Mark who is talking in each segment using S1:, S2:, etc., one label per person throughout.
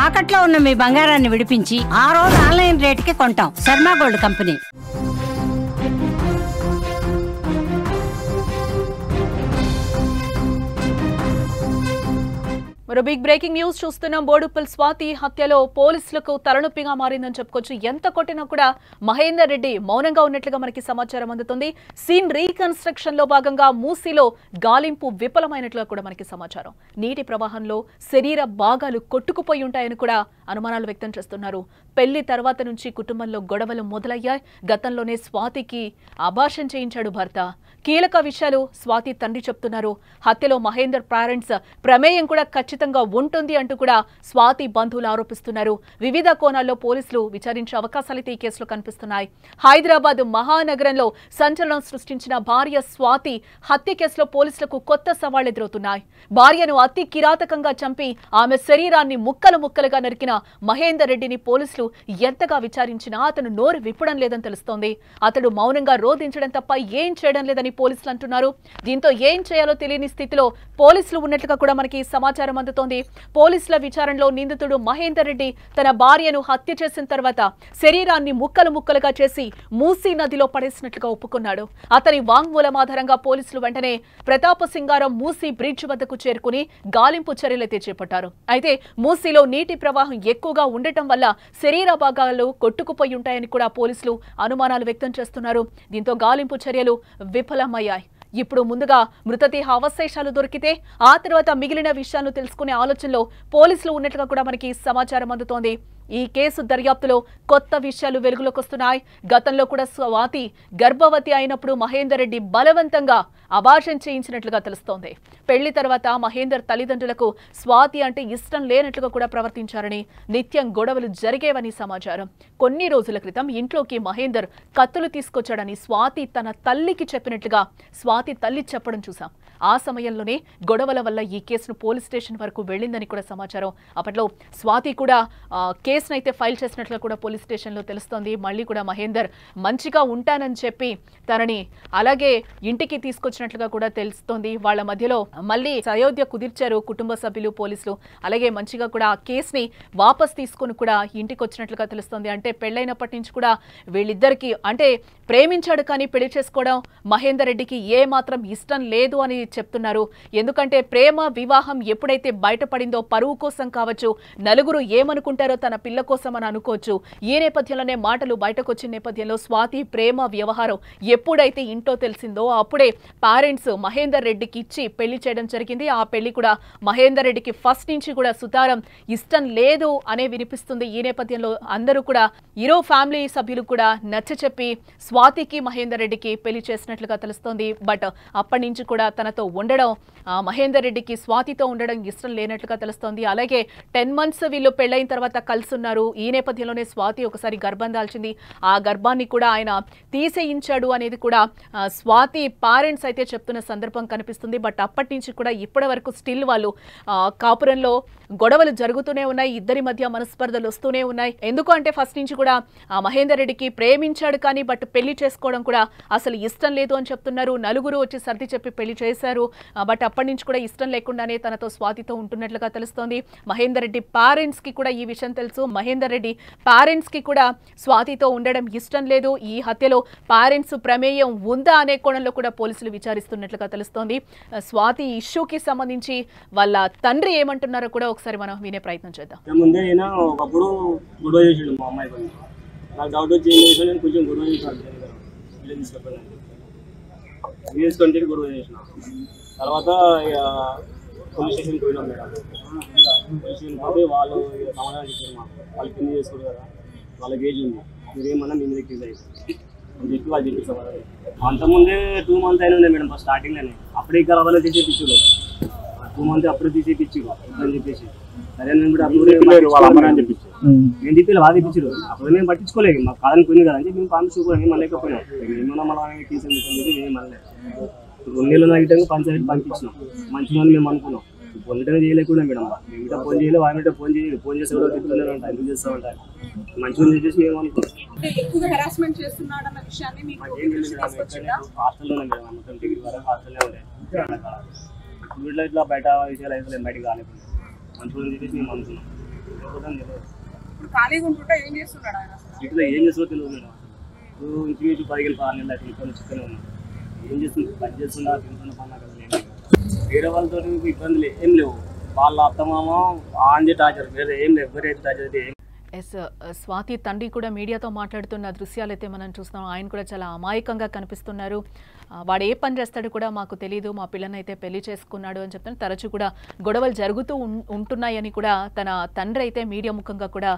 S1: తాకట్లో ఉన్న మీ బంగారాన్ని విడిపించి ఆ రోజు ఆన్లైన్ రేటుకి కొంటాం. Sharma gold company.
S2: మరో బిగ్ బ్రేకింగ్ న్యూస్ చూస్తున్నాం. బోడుప్పల్ స్వాతి హత్యలో పోలీసులకు తలనొప్పిగా మారిందని చెప్పుకోవచ్చు. ఎంత కొట్టినా కూడా మహేందర్ రెడ్డి మౌనంగా ఉన్నట్లుగా మనకి సమాచారం అందుతుంది. సీన్ రీకన్స్ట్రక్షన్ లో భాగంగా మూసీలో గాలింపు విఫలమైనట్లుగా కూడా మనకి సమాచారం. నీటి ప్రవాహంలో శరీర భాగాలు కొట్టుకుపోయి ఉంటాయని కూడా అనుమానాలు వ్యక్తం చేస్తున్నారు. పెళ్లి తర్వాత నుంచి కుటుంబంలో గొడవలు మొదలయ్యాయి. గతంలోనే స్వాతికి అబార్షన్ చేయించాడు భర్త. కీలక విషయాలు స్వాతి తండ్రి చెప్తున్నారు. హత్యలో మహేందర్ పేరెంట్స్ ప్రమేయం కూడా ఖచ్చితంగా ఉంటుంది అంటూ కూడా స్వాతి బంధువులు ఆరోపిస్తున్నారు. వివిధ కోణాల్లో పోలీసులు విచారించే అవకాశాలైతే ఈ కేసులో కనిపిస్తున్నాయి. హైదరాబాద్ మహానగరంలో సంచలనం సృష్టించిన భార్య స్వాతి హత్య కేసులో పోలీసులకు కొత్త సవాళ్లు ఎదురవుతున్నాయి. భార్యను అతి కిరాతకంగా చంపి ఆమె శరీరాన్ని ముక్కలు ముక్కలుగా నరికిన మహేందర్ రెడ్డిని పోలీసులు ఎంతగా విచారించినా అతను నోరు విప్పడం లేదని తెలుస్తోంది. అతడు మౌనంగా రోధించడం తప్ప ఏం చేయడం లేదని పోలీసులు అంటున్నారు. దీంతో ఏం చేయాలో తెలియని స్థితిలో పోలీసులు ఉన్నట్లుగా కూడా మనకి సమాచారం అందుతోంది. పోలీసుల విచారణలో నిందితుడు మహేందర్ రెడ్డి తన భార్యను హత్య చేసిన తర్వాత శరీరాన్ని ముక్కలు ముక్కలుగా చేసి మూసీ నదిలో పడేసినట్లుగా ఒప్పుకున్నాడు. అతని వాంగ్మూలం ఆధారంగా పోలీసులు వెంటనే ప్రతాప సింగారం మూసీ బ్రిడ్జ్ వద్దకు చేరుకుని గాలింపు చర్యలైతే చేపట్టారు. అయితే మూసీలో నీటి ప్రవాహం ఎక్కువగా ఉండటం వల్ల శరీర భాగాలు కొట్టుకుపోయి ఉంటాయని కూడా పోలీసులు అనుమానాలు వ్యక్తం చేస్తున్నారు. దీంతో గాలింపు చర్యలు విఫలమయ్యాయి. ఇప్పుడు ముందుగా మృతదేహ అవశేషాలు దొరికితే ఆ తర్వాత మిగిలిన విషయాలను తెలుసుకునే ఆలోచనలో పోలీసులు ఉన్నట్లుగా కూడా మనకి సమాచారం అందుతోంది. ఈ కేసు దర్యాప్తులో కొత్త విషయాలు వెలుగులోకి వస్తున్నాయి. గతంలో కూడా స్వాతి గర్భవతి అయినప్పుడు మహేందర్ రెడ్డి బలవంతంగా అబార్షన్ చేయించినట్లుగా తెలుస్తోంది. పెళ్లి తర్వాత మహేందర్ తల్లిదండ్రులకు స్వాతి అంటే ఇష్టం లేనట్లుగా కూడా ప్రవర్తించారని, నిత్యం గొడవలు జరిగేవని సమాచారం. కొన్ని రోజుల క్రితం ఇంట్లోకి మహేందర్ కత్తులు తీసుకొచ్చాడని స్వాతి తన తల్లికి చెప్పినట్లుగా స్వాతి తల్లి చెప్పడం చూసాం. ఆ సమయంలోనే గొడవల వల్ల ఈ కేసును పోలీస్ స్టేషన్ వరకు వెళ్ళిందని కూడా సమాచారం. అప్పట్లో స్వాతి కూడా కేసునైతే ఫైల్ చేసినట్లు కూడా పోలీస్ స్టేషన్లో తెలుస్తోంది. మళ్ళీ కూడా మహేందర్ మంచిగా ఉంటానని చెప్పి తనని అలాగే ఇంటికి తీసుకొచ్చినట్లుగా కూడా తెలుస్తోంది. వాళ్ళ మధ్యలో మళ్ళీ సయోధ్య కుదిర్చారు కుటుంబ సభ్యులు, పోలీసులు. అలాగే మంచిగా కూడా ఆ కేసుని వాపస్ తీసుకొని కూడా ఇంటికి వచ్చినట్లుగా తెలుస్తోంది. అంటే పెళ్ళైనప్పటి నుంచి కూడా వీళ్ళిద్దరికి అంటే ప్రేమించాడు కానీ పెళ్లి చేసుకోవడం మహేందర్ రెడ్డికి ఏ మాత్రం ఇష్టం లేదు అని చెప్తున్నారు. ఎందుకంటే ప్రేమ వివాహం ఎప్పుడైతే బయటపడిందో పరువు కోసం కావచ్చు, నలుగురు ఏమనుకుంటారో తన పిల్ల కోసం అని అనుకోవచ్చు. ఈ నేపథ్యంలోనే మాటలు బయటకు వచ్చిన నేపథ్యంలో స్వాతి ప్రేమ వ్యవహారం ఎప్పుడైతే ఇంట్లో తెలిసిందో అప్పుడే పేరెంట్స్ మహేందర్ రెడ్డికి ఇచ్చి పెళ్లి చేయడం జరిగింది. ఆ పెళ్లి కూడా మహేందర్ రెడ్డికి ఫస్ట్ నుంచి కూడా సుతారం ఇష్టం లేదు అనే వినిపిస్తుంది. ఈ నేపథ్యంలో అందరూ కూడా ఇరో ఫ్యామిలీ సభ్యులు కూడా నచ్చ చెప్పి స్వాతికి మహేందర్ రెడ్డికి పెళ్లి చేసినట్లుగా తెలుస్తోంది. బట్ అప్పటి నుంచి కూడా తనతో ఉండడం, మహేందర్ రెడ్డికి స్వాతితో ఉండడం ఇష్టం లేనట్లుగా తెలుస్తోంది. అలాగే 10 months వీళ్ళు పెళ్లైన తర్వాత కలుసున్నారు. ఈ నేపథ్యంలోనే స్వాతి ఒకసారి గర్భం దాల్చింది. ఆ గర్భాన్ని కూడా ఆయన తీసేయించాడు అనేది కూడా స్వాతి పేరెంట్స్ అయితే చెప్తున్న సందర్భం కనిపిస్తుంది. బట్ అప్పటి నుంచి కూడా ఇప్పటి వరకు స్టిల్ వాళ్ళు కాపురంలో గొడవలు జరుగుతూనే ఉన్నాయి. ఇద్దరి మధ్య మనస్పర్ధలు వస్తూనే ఉన్నాయి. ఎందుకు అంటే ఫస్ట్ నుంచి కూడా మహేందర్ రెడ్డికి ప్రేమించాడు కానీ బట్ పెళ్లి చేసుకోవడం కూడా అసలు ఇష్టం లేదు అని చెప్తున్నారు. నలుగురు వచ్చి సర్ది చెప్పి పెళ్లి చేశారు. బట్ అప్పటి నుంచి కూడా ఇష్టం లేకుండానే తనతో స్వాతితో ఉంటున్నట్లుగా తెలుస్తోంది. మహేందర్ రెడ్డి పేరెంట్స్ కి కూడా ఈ విషయం తెలుసు. మహేందర్ రెడ్డి పేరెంట్స్ కి కూడా స్వాతితో ఉండడం ఇష్టం లేదు. ఈ హత్యలో పేరెంట్స్ ప్రమేయం ఉందా అనే కోణంలో కూడా పోలీసులు విచారిస్తున్నట్లుగా తెలుస్తోంది. స్వాతి ఇష్యూకి సంబంధించి వాళ్ళ తండ్రి ఏమంటున్నారో కూడా ఒకసారి మనం వినే ప్రయత్నం చేద్దాం.
S3: ముందే అయినా ఒకప్పుడు గొడవ చేసాడు మా అమ్మాయి పని. నాకు డౌట్ వచ్చి ఏం చేసాను, నేను కొంచెం గొడవ చేసాను. తీసుకొని గొడవ చేసిన తర్వాత ఇక పోలీస్ స్టేషన్కి పోయినాం మేడం. పోలీస్ స్టేషన్ పోతే వాళ్ళు సమాధానం చెప్పారు. వాళ్ళు కింద చేసుకోరు కదా, వాళ్ళకి ఏజ్ ఉంది, మీరేమన్నా మీ మీద కేసు అవుతుంది అని చెప్పి వాళ్ళు చెప్పి సమాధానం. అంతకుముందే 2 months అయినా ఉన్నాయి మేడం. ఫస్ట్ స్టార్టింగ్లోనే అప్పుడే ఇక్కడ వాళ్ళు తీసేపించారు. 2 months అప్పుడే తీసేపించారు అని చెప్పేసి. సరే నేను కూడా అప్పుడు నేను చెప్పి వాళ్ళు తెప్పించారు. అప్పుడు మేము పట్టించుకోలేదు, మాకు కాదని పోయింది కదా అని మేము కాంగ్రెస్ మేము మళ్ళీకపోయినాం. ఏమన్నా మళ్ళీ కేసు మేము మళ్ళీ 2 నెలలు నాగిటంగా పంచాయతీ పంపించినాం. మంచిగా మేము అనుకున్నాం. పొందటమే చేయలేకుండా మేడం. మిగతా ఫోన్ చేయలేదు, వాళ్ళ ఫోన్ చేసి కూడా తిప్పుతున్నారంట, ఎందుకు చేస్తామంట. మంచిగా చెప్పేసి మేము అనుకున్నాం. హాస్టల్లోనే మేడం, మొత్తం డిగ్రీ వరకు హాస్టల్లో ఉండే. వీటిలో ఇట్లా బయట విషయాలు అయితే బయటకు రాలేకుండా మంచిగా చెప్పేసి మేము అనుకున్నాం. లేకపోతే తెలియదు.
S4: ఇప్పుడు ఖాళీగా ఉంటుంటే ఏం చేస్తున్నాడు ఆయన?
S3: ఇట్లా ఏం చేస్తుందో తెలియదు మేడం. ఇప్పుడు ఇంచుమించు 10 నెలలు అయితే ఇంట్లో చిక్కనే ఉన్నాను. ఏం చేస్తుంది, పని చేస్తున్నా, తింటున్న పన్నా కదా లేదు. వేరే వాళ్ళతో ఇబ్బందులు ఏం లేవు. వాళ్ళ అత్తమామ ఆంజే టార్చర్, వేరే ఏం లేవు. ఎవరైతే టార్చర్ అయితే
S2: ఎస్ స్వాతి తండ్రి కూడా మీడియాతో మాట్లాడుతున్న దృశ్యాలు అయితే మనం చూస్తున్నాం. ఆయన కూడా చాలా అమాయకంగా కనిపిస్తున్నారు. వాడు ఏ పని చేస్తాడో కూడా మాకు తెలియదు, మా పిల్లని అయితే పెళ్లి చేసుకున్నాడు అని చెప్తాను. తరచూ కూడా గొడవలు జరుగుతూ ఉంటున్నాయని కూడా తన తండ్రి అయితే మీడియా ముఖంగా కూడా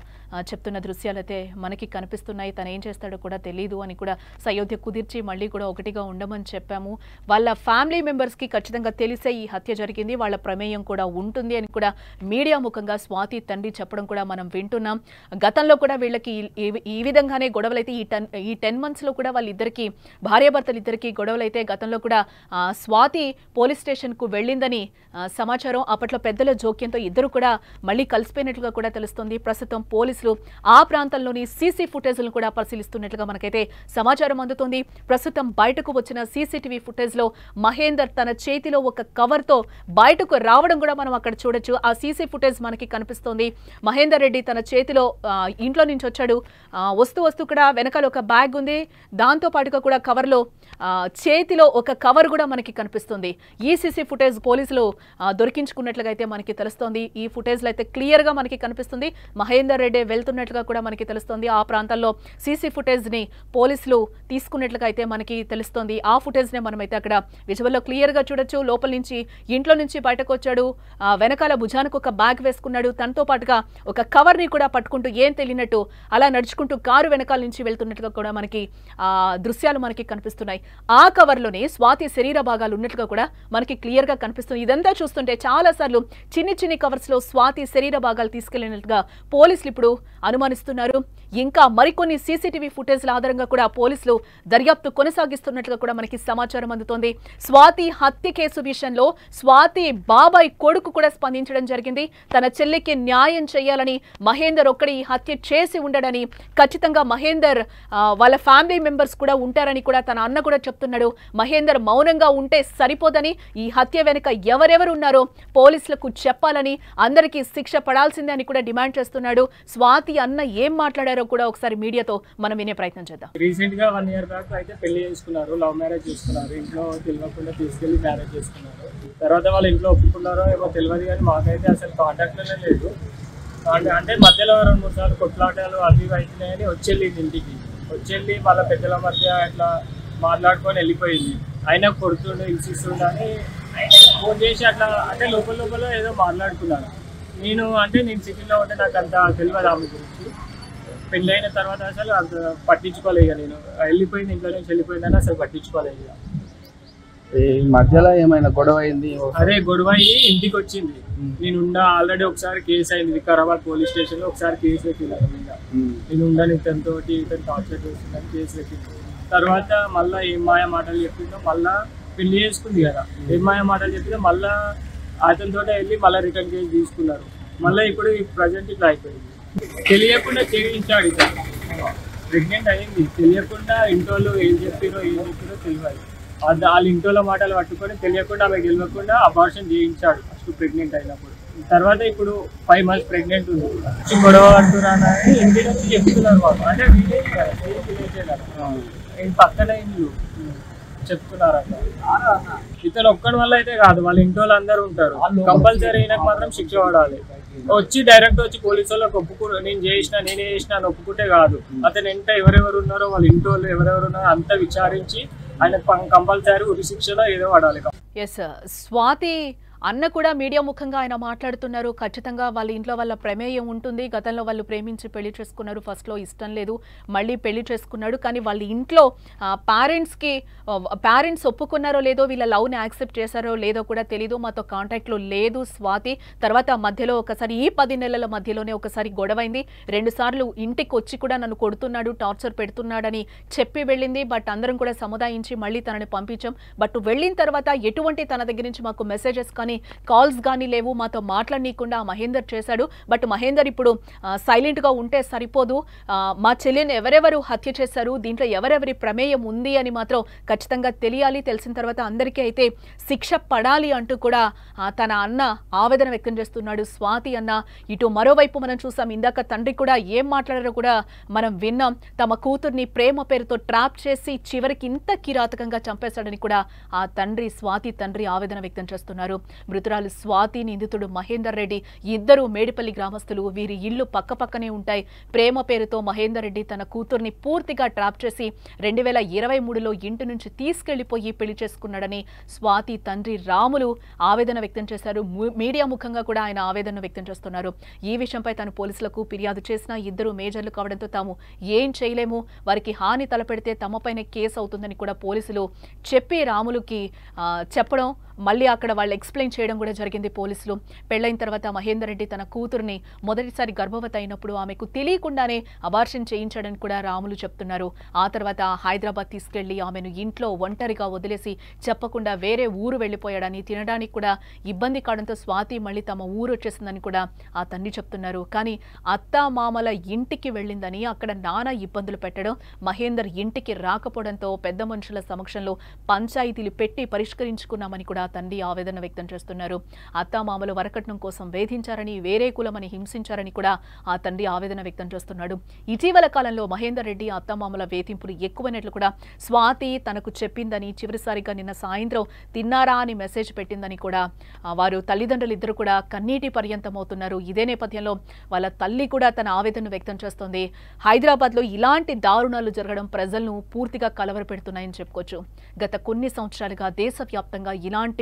S2: చెప్తున్న దృశ్యాలు అయితే మనకి కనిపిస్తున్నాయి. తను ఏం చేస్తాడో కూడా తెలియదు అని కూడా సయోధ్య కుదిర్చి మళ్ళీ కూడా ఒకటిగా ఉండమని చెప్పాము. వాళ్ళ ఫ్యామిలీ మెంబర్స్కి ఖచ్చితంగా తెలిసే ఈ హత్య జరిగింది, వాళ్ళ ప్రమేయం కూడా ఉంటుంది అని కూడా మీడియా ముఖంగా స్వాతి తండ్రి చెప్పడం కూడా మనం వింటున్నాం. గతంలో కూడా వీళ్ళకి ఈ విధంగానే గొడవలు అయితే ఈ 10 monthsలో కూడా వాళ్ళిద్దరికి భార్యాభర్తలు ఇద్దరికి గొడవలు అయితే గతంలో కూడా స్వాతి పోలీస్ స్టేషన్కు వెళ్ళిందని సమాచారం. అప్పట్లో పెద్దల జోక్యంతో ఇద్దరు కూడా మళ్ళీ కలిసిపోయినట్లుగా కూడా తెలుస్తుంది. ప్రస్తుతం పోలీసులు ఆ ప్రాంతంలోని సీసీ ఫుటేజ్లను కూడా పరిశీలిస్తున్నట్లుగా మనకైతే సమాచారం అందుతుంది. ప్రస్తుతం బయటకు వచ్చిన సీసీటీవీ ఫుటేజ్లో మహేందర్ తన చేతిలో ఒక కవర్తో బయటకు రావడం కూడా మనం అక్కడ చూడొచ్చు. ఆ సీసీ ఫుటేజ్ మనకి కనిపిస్తోంది. మహేందర్ రెడ్డి తన చేతిలో ఇంట్లో నుంచి వచ్చాడు. వస్తూ కూడా వెనకాల ఒక బ్యాగ్ ఉంది, దాంతో పాటుగా కూడా కవర్లో చేతిలో ఒక కవర్ కూడా మనకి కనిపిస్తుంది. ఈ సీసీ ఫుటేజ్ పోలీసులు దొరికించుకున్నట్లుగా అయితే మనకి తెలుస్తోంది. ఈ ఫుటేజ్లో అయితే క్లియర్గా మనకి కనిపిస్తుంది మహేందర్ రెడ్డి వెళ్తున్నట్లుగా కూడా మనకి తెలుస్తోంది. ఆ ప్రాంతాల్లో సీసీ ఫుటేజ్ని పోలీసులు తీసుకున్నట్లుగా అయితే మనకి తెలుస్తోంది. ఆ ఫుటేజ్నే మనమైతే అక్కడ విజువల్లో క్లియర్గా చూడొచ్చు. లోపల నుంచి ఇంట్లో నుంచి బయటకు వచ్చాడు, వెనకాల భుజానికి ఒక బ్యాగ్ వేసుకున్నాడు, తనతో పాటుగా ఒక కవర్ని కూడా పట్టుకుంటూ ఏం తెలియనట్టు అలా నడుచుకుంటూ కారు వెనకాల నుంచి వెళ్తున్నట్లుగా కూడా మనకి దృశ్యాలు మనకి కనిపిస్తున్నాయి. ఆ కవర్లోనే స్వాతి శరీర భాగాలు ఉన్నట్లుగా కూడా మనకి క్లియర్గా కనిపిస్తుంది. ఇదంతా చూస్తుంటే చాలాసార్లు చిన్ని కవర్స్లో స్వాతి శరీర భాగాలు తీసుకెళ్లినట్లుగా పోలీసులు ఇప్పుడు అనుమానిస్తున్నారు. ఇంకా మరికొన్ని సీసీటీవీ ఫుటేజ్ల ఆధారంగా కూడా పోలీసులు దర్యాప్తు కొనసాగిస్తున్నట్లుగా కూడా మనకి సమాచారం అందుతోంది. స్వాతి హత్య కేసు విషయంలో స్వాతి బాబాయ్ కొడుకు కూడా స్పందించడం జరిగింది. తన చెల్లికి న్యాయం చేయాలని మహేందర్ ఒక్కడి ఈ హత్య చేసి ఉండడని, ఖచ్చితంగా మహేందర్ వాళ్ళ ఫ్యామిలీ మెంబర్స్ కూడా ఉంటారని కూడా తన అన్న కూడా చెప్తున్నాడు. మహేందర్ మౌనంగా ఉంటే సరిపోదని, ఈ హత్య వెనుక ఎవరెవరు ఉన్నారో పోలీసులకు చెప్పాలని, అందరికీ శిక్ష పడాల్సిందే అని కూడా డిమాండ్ చేస్తున్నాడు. స్వాతి అన్న ఏం మాట్లాడారో కూడా ఒకసారి మీడియాతో మనం వినే ప్రయత్నం చేద్దాం.
S5: రీసెంట్ గా 1 year బ్యాక్ అయితే పెళ్లి చేసుకున్నారు, లవ్ మ్యారేజ్ చేసుకున్నారు. ఇంట్లో తెలియకుండా తీసుకెళ్లి మ్యారేజ్ చేసుకున్నారు. తర్వాత వాళ్ళ ఇంట్లో ఒప్పుకున్నారో ఏమో తెలియదు, కానీ మాకైతే అసలు కాంటాక్ట్ లోనే లేదు. అంటే మధ్యలో 2-3 సార్లు కొట్లాటలు అవి అవుతున్నాయని వచ్చేళ్ళింది. ఇంటికి వచ్చేళ్ళి వాళ్ళ పెద్దల మధ్య ఇట్లా మాట్లాడుకొని వెళ్ళిపోయింది. అయినా కొడుతుండే హింసిస్తుండే అని ఫోన్ చేసి అట్లా అంటే లోపల ఏదో మాట్లాడుకున్నాను. నేను సిటీలో ఉంటే నాకు అంత తెలియదు ఆమె గురించి. పెళ్ళైన తర్వాత అసలు అంత పట్టించుకోలేదు. నేను వెళ్ళిపోయింది, ఇంట్లో నుంచి వెళ్ళిపోయిందని అసలు పట్టించుకోలేదు.
S6: ఈ మధ్యలో ఏమైనా గొడవ అయింది?
S5: అదే గొడవ అయ్యి ఇంటికి వచ్చింది. నేను ఆల్రెడీ ఒకసారి కేసు అయింది వికారాబాద్ పోలీస్ స్టేషన్ లో. ఒకసారి కేసు పెట్టింది మీద. నేను ఉండని ఇతనితో ఇతను టార్చర్ చేస్తుందని కేసు పెట్టింది. తర్వాత మళ్ళీ ఏం మాయ మాటలు చెప్పిందో, మళ్ళీ పెళ్లి చేసుకుంది కదా, ఏం మాయ మాటలు చెప్పిందో మళ్ళీ అతనితో వెళ్ళి మళ్ళీ రిటర్న్ కేసు తీసుకున్నారు. మళ్ళీ ఇప్పుడు ప్రజెంట్ ఇట్లా అయిపోయింది. తెలియకుండా చేయించాడు. ఇతను ప్రెగ్నెంట్ అయింది తెలియకుండా. ఇంట్లో ఏం చెప్పారో తెలియదు. వాళ్ళ ఇంట్లో మాటలు పట్టుకొని తెలియకుండా ఆమె గెలవకుండా అబార్షన్ చేయించాడు ఫస్ట్ ప్రెగ్నెంట్ అయినప్పుడు. తర్వాత ఇప్పుడు 5 months ప్రెగ్నెంట్ ఉంది. గొడవ అంటున్నాను ఇంటి నుంచి చెప్తున్నారు వాళ్ళు. అంటే విలేజ్ కదా, పక్కన ఇల్లు చెప్తున్నారు అట్లా. ఇతను ఒక్కడి వల్ల అయితే కాదు, వాళ్ళ ఇంట్లో అందరూ ఉంటారు. కంపల్సరీ ఈయనకు మాత్రం శిక్ష పడాలి. వచ్చి డైరెక్ట్ వచ్చి పోలీసు వాళ్ళకి నేనే చేసిన అని ఒప్పుకుంటే కాదు. అతను ఎంత ఎవరెవరు ఉన్నారో వాళ్ళ ఇంట్లో ఎవరెవరు ఉన్నారో అంతా విచారించి ఆయన కంపల్సరీ ఉరి శిక్షలో ఏదో పడాలి.
S2: ఎస్ స్వాతి అన్న కూడా మీడియా ముఖంగా ఆయన మాట్లాడుతున్నారు. ఖచ్చితంగా వాళ్ళ ఇంట్లో వాళ్ళ ప్రమేయం ఉంటుంది. గతంలో వాళ్ళు ప్రేమించి పెళ్లి చేసుకున్నారు. ఫస్ట్లో ఇష్టం లేదు, మళ్ళీ పెళ్లి చేసుకున్నాడు. కానీ వాళ్ళ ఇంట్లో పేరెంట్స్ ఒప్పుకున్నారో లేదో, వీళ్ళ లవ్ని యాక్సెప్ట్ చేశారో లేదో కూడా తెలీదు. మాతో కాంటాక్ట్లో లేదు స్వాతి. తర్వాత మధ్యలో ఒకసారి ఈ 10 నెలల మధ్యలోనే ఒకసారి గొడవైంది. 2 సార్లు ఇంటికి వచ్చి కూడా నన్ను కొడుతున్నాడు, టార్చర్ పెడుతున్నాడని చెప్పి వెళ్ళింది. బట్ అందరం కూడా సముదాయించి మళ్ళీ తనని పంపించాం. బట్ వెళ్ళిన తర్వాత ఎటువంటి తన దగ్గర నుంచి మాకు మెసేజెస్ కానీ కానీ కాల్స్ కానీ లేవు, మాతో మాట్లాడనీయకుండా మహేందర్ చేశాడు. బట్ మహేందర్ ఇప్పుడు సైలెంట్గా ఉంటే సరిపోదు, మా చెల్లిని ఎవరెవరు హత్య చేశారు, దీంట్లో ఎవరెవరి ప్రమేయం ఉంది అని మాత్రం ఖచ్చితంగా తెలియాలి, తెలిసిన తర్వాత అందరికీ అయితే శిక్ష పడాలి అంటూ కూడా తన అన్న ఆవేదన వ్యక్తం చేస్తున్నాడు. స్వాతి అన్న ఇటు మరోవైపు మనం చూసాం, ఇందాక తండ్రి కూడా ఏం మాట్లాడారో కూడా మనం విన్నాం. తమ కూతుర్ని ప్రేమ పేరుతో ట్రాప్ చేసి చివరికి ఇంత కిరాతకంగా చంపేశాడని కూడా ఆ తండ్రి, స్వాతి తండ్రి ఆవేదన వ్యక్తం చేస్తున్నారు. మృతురాలు స్వాతి, నిందితుడు మహేందర్ రెడ్డి ఇద్దరు మేడిపల్లి గ్రామస్తులు. వీరి ఇల్లు పక్కపక్కనే ఉంటాయి. ప్రేమ పేరుతో మహేందర్ రెడ్డి తన కూతుర్ని పూర్తిగా ట్రాప్ చేసి 2023లో ఇంటి నుంచి తీసుకెళ్లిపోయి పెళ్లి చేసుకున్నాడని స్వాతి తండ్రి రాములు ఆవేదన వ్యక్తం చేశారు. మీడియా ముఖంగా కూడా ఆయన ఆవేదన వ్యక్తం చేస్తున్నారు. ఈ విషయంపై తాను పోలీసులకు ఫిర్యాదు చేసిన ఇద్దరు మేజర్లు కావడంతో తాము ఏం చేయలేము, వారికి హాని తలపెడితే తమపైన కేసు అవుతుందని కూడా పోలీసులు చెప్పి రాములుకి చెప్పడం, మళ్ళీ అక్కడ వాళ్ళు ఎక్స్ప్లెయిన్ చేయడం కూడా జరిగింది. పోలీసులు పెళ్లైన తర్వాత మహేందర్ రెడ్డి తన కూతుర్ని మొదటిసారి గర్భవతి అయినప్పుడు ఆమెకు తెలియకుండానే అబార్షన్ చేయించాడని కూడా రాములు చెప్తున్నారు. ఆ తర్వాత హైదరాబాద్ తీసుకెళ్లి ఆమెను ఇంట్లో ఒంటరిగా వదిలేసి చెప్పకుండా వేరే ఊరు వెళ్లిపోయాడని, తినడానికి కూడా ఇబ్బంది కావడంతో స్వాతి మళ్ళీ తమ ఊరు వచ్చేసిందని కూడా ఆ తండ్రి చెప్తున్నారు. కానీ అత్తా మామల ఇంటికి వెళ్ళిందని, అక్కడ నానా ఇబ్బందులు పెట్టడం, మహేందర్ ఇంటికి రాకపోవడంతో పెద్ద మనుషుల సమక్షంలో పంచాయతీలు పెట్టి పరిష్కరించుకున్నామని కూడా తండ్రి ఆవేదన వ్యక్తం చేస్తున్నారు. అత్తామామలు వరకట్నం కోసం వేధించారని, వేరే కులమని హింసించారని కూడా ఆ తండ్రి ఆవేదన వ్యక్తం చేస్తున్నాడు. ఇటీవల కాలంలో మహేందర్ రెడ్డి అత్తామామల వేధింపులు ఎక్కువైనట్లు కూడా స్వాతి తనకు చెప్పిందని, చివరిసారిగా నిన్న సాయంత్రం తిన్నారా అని మెసేజ్ పెట్టిందని కూడా వారు తల్లిదండ్రులు ఇద్దరు కూడా కన్నీటి పర్యంతమవుతున్నారు. ఇదే నేపథ్యంలో వాళ్ళ తల్లి కూడా తన ఆవేదన వ్యక్తం చేస్తోంది. హైదరాబాద్లో ఇలాంటి దారుణాలు జరగడం ప్రజలను పూర్తిగా కలవరపెడుతున్నాయని చెప్పుకోవచ్చు. గత కొన్ని సంవత్సరాలుగా దేశవ్యాప్తంగా ఇలాంటివి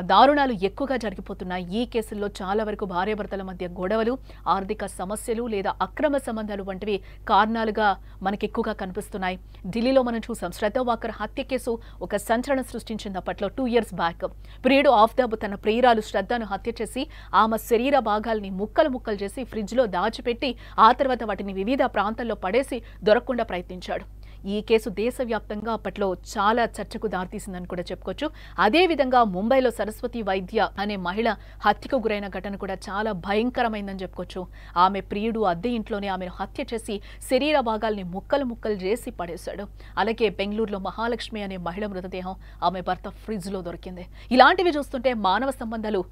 S2: దారుణాలు ఎక్కువగా జరిగిపోతున్నాయి. ఈ కేసుల్లో చాలా వరకు భార్యాభర్తల మధ్య గొడవలు, ఆర్థిక సమస్యలు లేదా అక్రమ సంబంధాలు వంటివి కారణాలుగా మనకి ఎక్కువగా కనిపిస్తున్నాయి. ఢిల్లీలో మనం చూసాం, శ్రద్ధ వాకర్ హత్య కేసు ఒక సంచలనం సృష్టించింది. అప్పట్లో 2 years బ్యాక్ ప్రియుడు ఆఫ్తాబ్ తన ప్రియురాలు శ్రద్ధను హత్య చేసి ఆమె శరీర భాగాల్ని ముక్కలు ముక్కలు చేసి ఫ్రిడ్జ్లో దాచిపెట్టి ఆ తర్వాత వాటిని వివిధ ప్రాంతాల్లో పడేసి దొరకకుండా ప్రయత్నించాడు. ఈ కేసు దేశవ్యాప్తంగా అప్పట్లో చాలా చర్చకు దారితీసిందని కూడా చెప్పుకోవచ్చు. అదేవిధంగా ముంబైలో సరస్వతి వైద్య అనే మహిళ హత్యకు గురైన ఘటన కూడా చాలా భయంకరమైందని చెప్పుకోవచ్చు. ఆమె ప్రియుడు అద్దె ఇంట్లోనే ఆమెను హత్య చేసి శరీర భాగాల్ని ముక్కలు ముక్కలు చేసి పడేశాడు. అలాగే బెంగళూరులో మహాలక్ష్మి అనే మహిళ మృతదేహం ఆమె భర్త ఫ్రిడ్జ్లో దొరికింది. ఇలాంటివి చూస్తుంటే మానవ సంబంధాలు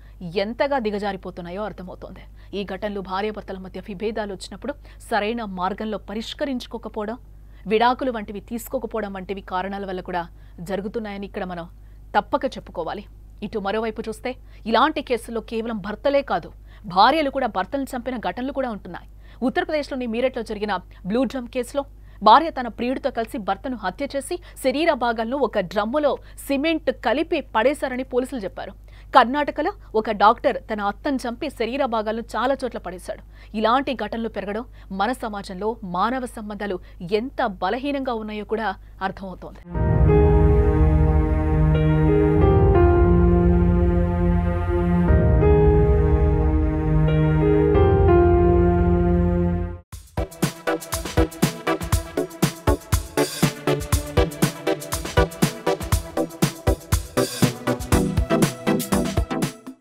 S2: ఎంతగా దిగజారిపోతున్నాయో అర్థమవుతోంది. ఈ ఘటనలు భార్యాభర్తల మధ్య విభేదాలు వచ్చినప్పుడు సరైన మార్గంలో పరిష్కరించుకోకపోవడం, విడాకులు వంటివి తీసుకోకపోవడం వంటివి కారణాల వల్ల కూడా జరుగుతున్నాయని ఇక్కడ మనం తప్పక చెప్పుకోవాలి. ఇటు మరోవైపు చూస్తే ఇలాంటి కేసుల్లో కేవలం భర్తలే కాదు, భార్యలు కూడా భర్తలను చంపిన ఘటనలు కూడా ఉంటున్నాయి. ఉత్తరప్రదేశ్లోని మీరట్లో జరిగిన బ్లూ డ్రమ్ కేసులో భార్య తన ప్రియుడితో కలిసి భర్తను హత్య చేసి శరీర భాగాలను ఒక డ్రమ్ములో సిమెంట్ కలిపి పడేశారని పోలీసులు చెప్పారు. కర్ణాటకలో ఒక డాక్టర్ తన అత్తను చంపి శరీర భాగాలను చాలా చోట్ల పడేశాడు. ఇలాంటి ఘటనలు పెరగడం మన సమాజంలో మానవ సంబంధాలు ఎంత బలహీనంగా ఉన్నాయో కూడా అర్థమవుతోంది.